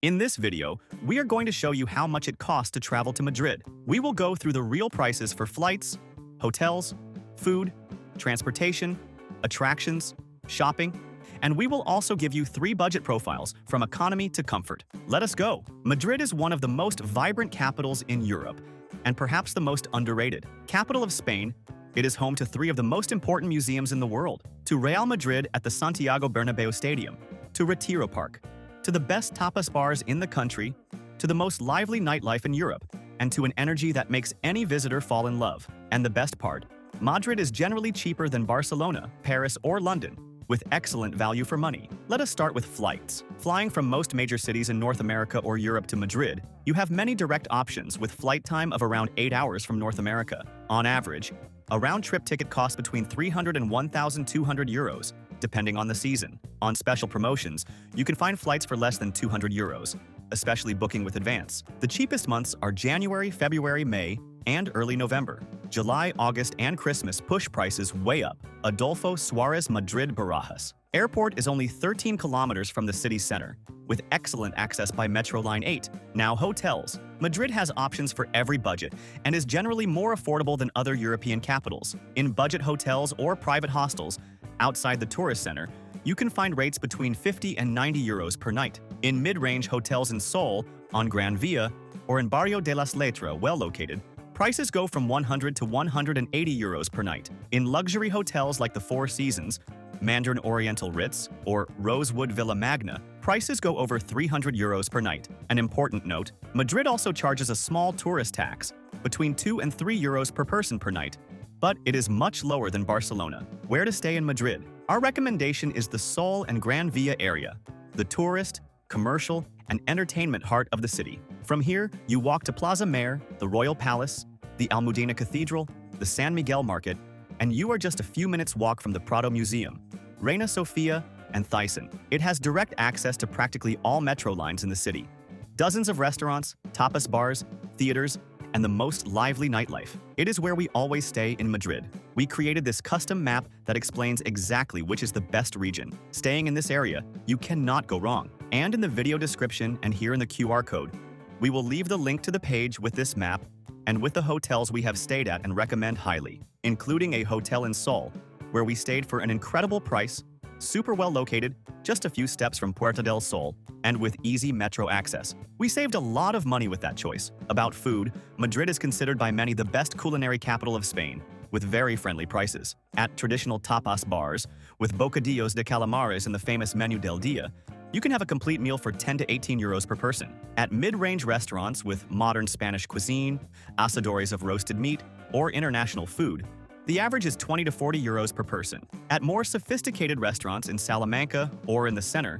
In this video, we are going to show you how much it costs to travel to Madrid. We will go through the real prices for flights, hotels, food, transportation, attractions, shopping, and we will also give you 3 budget profiles from economy to comfort. Let us go! Madrid is one of the most vibrant capitals in Europe, and perhaps the most underrated. Capital of Spain, it is home to 3 of the most important museums in the world. To Real Madrid at the Santiago Bernabeu Stadium, to Retiro Park, to the best tapas bars in the country, to the most lively nightlife in Europe, and to an energy that makes any visitor fall in love. And the best part, Madrid is generally cheaper than Barcelona, Paris, or London, with excellent value for money. Let us start with flights. Flying from most major cities in North America or Europe to Madrid, you have many direct options with flight time of around 8 hours from North America. On average, a round-trip ticket costs between 300 and 1,200 euros, depending on the season. On special promotions, you can find flights for less than 200 euros, especially booking with advance. The cheapest months are January, February, May, and early November. July, August, and Christmas push prices way up. Adolfo Suarez Madrid Barajas. Airport is only 13 kilometers from the city center, with excellent access by Metro Line 8. Now hotels. Madrid has options for every budget and is generally more affordable than other European capitals. In budget hotels or private hostels, outside the tourist center, you can find rates between 50 and 90 euros per night. In mid-range hotels in Seoul, on Gran Via, or in Barrio de las Letras, well located, prices go from 100 to 180 euros per night. In luxury hotels like the Four Seasons, Mandarin Oriental Ritz, or Rosewood Villa Magna, prices go over 300 euros per night. An important note, Madrid also charges a small tourist tax, between 2 and 3 euros per person per night, but it is much lower than Barcelona. Where to stay in Madrid? Our recommendation is the Sol and Gran Via area, the tourist, commercial, and entertainment heart of the city. From here, you walk to Plaza Mayor, the Royal Palace, the Almudena Cathedral, the San Miguel Market, and you are just a few minutes walk from the Prado Museum, Reina Sofia, and Thyssen. It has direct access to practically all metro lines in the city. Dozens of restaurants, tapas bars, theaters, and the most lively nightlife. It is where we always stay in Madrid. We created this custom map that explains exactly which is the best region. Staying in this area, you cannot go wrong. And in the video description and here in the QR code, we will leave the link to the page with this map and with the hotels we have stayed at and recommend highly, including a hotel in Seoul, where we stayed for an incredible price, super well located, just a few steps from Puerta del Sol, and with easy metro access. We saved a lot of money with that choice. About food, Madrid is considered by many the best culinary capital of Spain, with very friendly prices. At traditional tapas bars, with bocadillos de calamares and the famous Menú del Día, you can have a complete meal for 10 to 18 euros per person. At mid-range restaurants with modern Spanish cuisine, asadores of roasted meat, or international food, the average is 20 to 40 euros per person. At more sophisticated restaurants in Salamanca or in the center,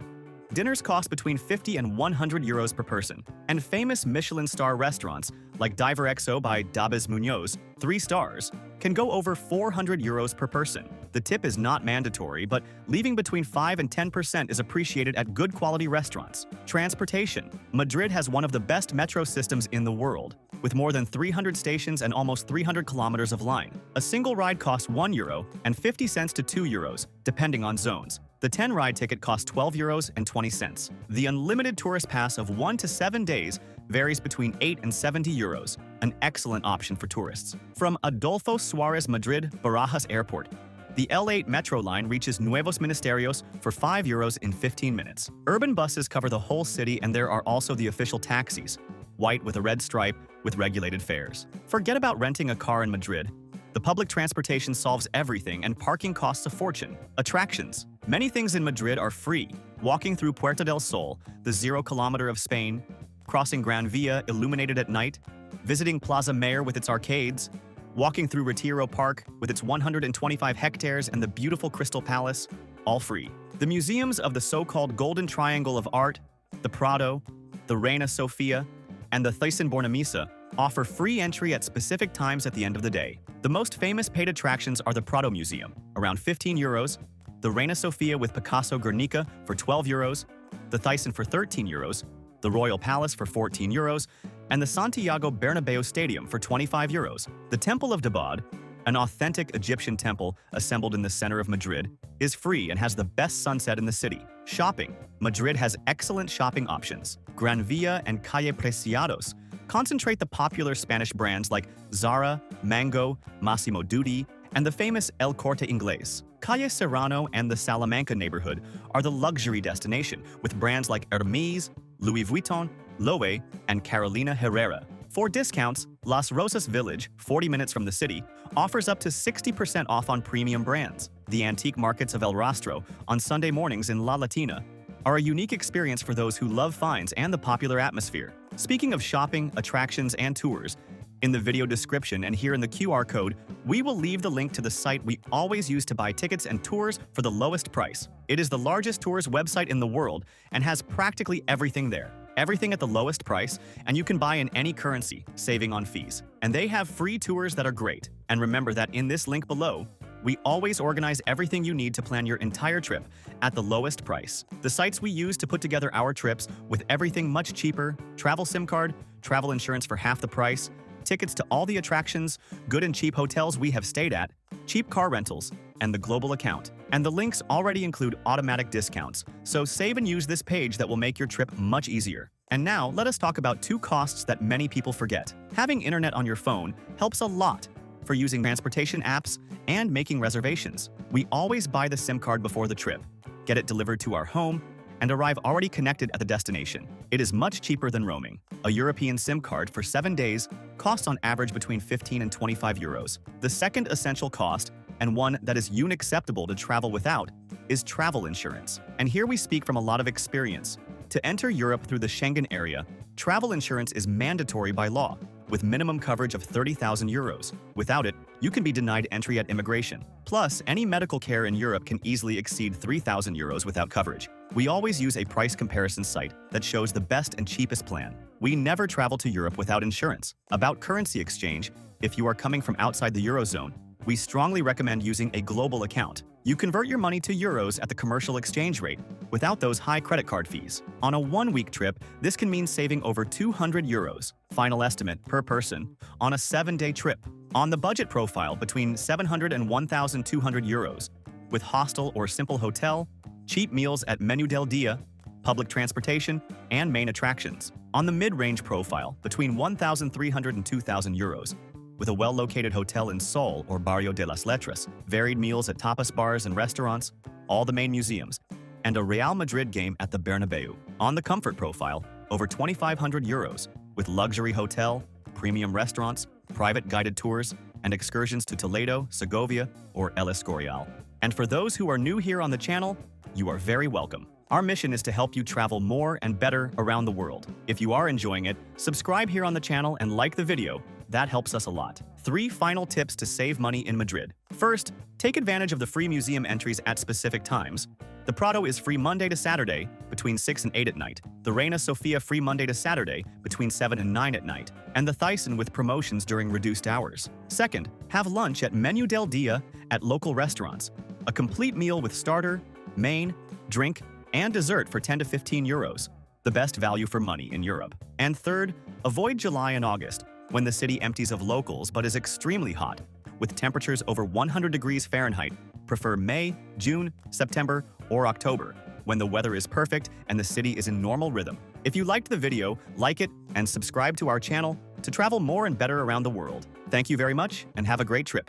dinners cost between 50 and 100 euros per person. And famous Michelin star restaurants like Diver XO by Dabis Munoz, 3 stars, can go over 400 euros per person. The tip is not mandatory, but leaving between 5 and 10% is appreciated at good quality restaurants. Transportation. Madrid has one of the best metro systems in the world, with more than 300 stations and almost 300 kilometers of line. A single ride costs 1 euro and 50 cents to 2 euros, depending on zones. The 10-ride ticket costs 12 euros and 20 cents. The unlimited tourist pass of 1 to 7 days varies between 8 and 70 euros, an excellent option for tourists. From Adolfo Suarez Madrid Barajas Airport, the L8 metro line reaches Nuevos Ministerios for 5 euros in 15 minutes. Urban buses cover the whole city, and there are also the official taxis, white with a red stripe with regulated fares. Forget about renting a car in Madrid. The public transportation solves everything, and parking costs a fortune. Attractions. Many things in Madrid are free. Walking through Puerta del Sol, the 0 kilometer of Spain, crossing Gran Via illuminated at night, visiting Plaza Mayor with its arcades, walking through Retiro Park with its 125 hectares and the beautiful Crystal Palace, all free. The museums of the so-called Golden Triangle of Art, the Prado, the Reina Sofia, and the Thyssen-Bornemisza offer free entry at specific times at the end of the day. The most famous paid attractions are the Prado Museum, around 15 euros, the Reina Sofia with Picasso Guernica for 12 euros, the Thyssen for 13 euros, the Royal Palace for 14 euros, and the Santiago Bernabeu Stadium for 25 euros. The Temple of Dabad, An authentic Egyptian temple assembled in the center of Madrid is free and has the best sunset in the city. Shopping. Madrid has excellent shopping options. Gran Via and Calle Preciados concentrate the popular Spanish brands like Zara, Mango, Massimo Dutti, and the famous El Corte Inglés. Calle Serrano and the Salamanca neighborhood are the luxury destination, with brands like Hermes, Louis Vuitton, Loewe, and Carolina Herrera. For discounts, Las Rosas Village, 40 minutes from the city, offers up to 60% off on premium brands. The antique markets of El Rastro on Sunday mornings in La Latina are a unique experience for those who love finds and the popular atmosphere. Speaking of shopping, attractions, and tours, in the video description and here in the QR code, we will leave the link to the site we always use to buy tickets and tours for the lowest price. It is the largest tours website in the world and has practically everything there. Everything at the lowest price, and you can buy in any currency, saving on fees. And they have free tours that are great. And remember that in this link below, we always organize everything you need to plan your entire trip at the lowest price. The sites we use to put together our trips with everything much cheaper, travel SIM card, travel insurance for half the price, tickets to all the attractions, good and cheap hotels we have stayed at, cheap car rentals, and the global account. And the links already include automatic discounts, so save and use this page that will make your trip much easier. And now, let us talk about two costs that many people forget. Having internet on your phone helps a lot for using transportation apps and making reservations. We always buy the SIM card before the trip, get it delivered to our home, and arrive already connected at the destination. It is much cheaper than roaming. A European SIM card for 7 days costs on average between 15 and 25 euros. The second essential cost, and one that is unacceptable to travel without, is travel insurance. And here we speak from a lot of experience. To enter Europe through the Schengen area, travel insurance is mandatory by law, with minimum coverage of 30,000 euros. Without it, you can be denied entry at immigration. Plus, any medical care in Europe can easily exceed 3,000 euros without coverage. We always use a price comparison site that shows the best and cheapest plan. We never travel to Europe without insurance. About currency exchange, if you are coming from outside the Eurozone, we strongly recommend using a global account. You convert your money to euros at the commercial exchange rate without those high credit card fees. On a one-week trip, this can mean saving over 200 euros, final estimate per person, on a 7-day trip. On the budget profile, between 700 and 1,200 euros, with hostel or simple hotel, cheap meals at Menu del Dia, public transportation, and main attractions. On the mid-range profile, between 1,300 and 2,000 euros, with a well-located hotel in Sol or Barrio de las Letras, varied meals at tapas bars and restaurants, all the main museums, and a Real Madrid game at the Bernabeu. On the comfort profile, over 2,500 euros, with luxury hotel, premium restaurants, private guided tours, and excursions to Toledo, Segovia, or El Escorial. And for those who are new here on the channel, you are very welcome. Our mission is to help you travel more and better around the world. If you are enjoying it, subscribe here on the channel and like the video. That helps us a lot. 3 final tips to save money in Madrid. First, take advantage of the free museum entries at specific times. The Prado is free Monday to Saturday between 6 and 8 at night. The Reina Sofia free Monday to Saturday between 7 and 9 at night. And the Thyssen with promotions during reduced hours. Second, have lunch at Menu del Dia at local restaurants. A complete meal with starter, main, drink, and dessert for 10 to 15 euros. The best value for money in Europe. And third, avoid July and August, when the city empties of locals but is extremely hot, with temperatures over 100 degrees Fahrenheit. Prefer May, June, September, or October, when the weather is perfect and the city is in normal rhythm. If you liked the video, like it and subscribe to our channel to travel more and better around the world. Thank you very much and have a great trip.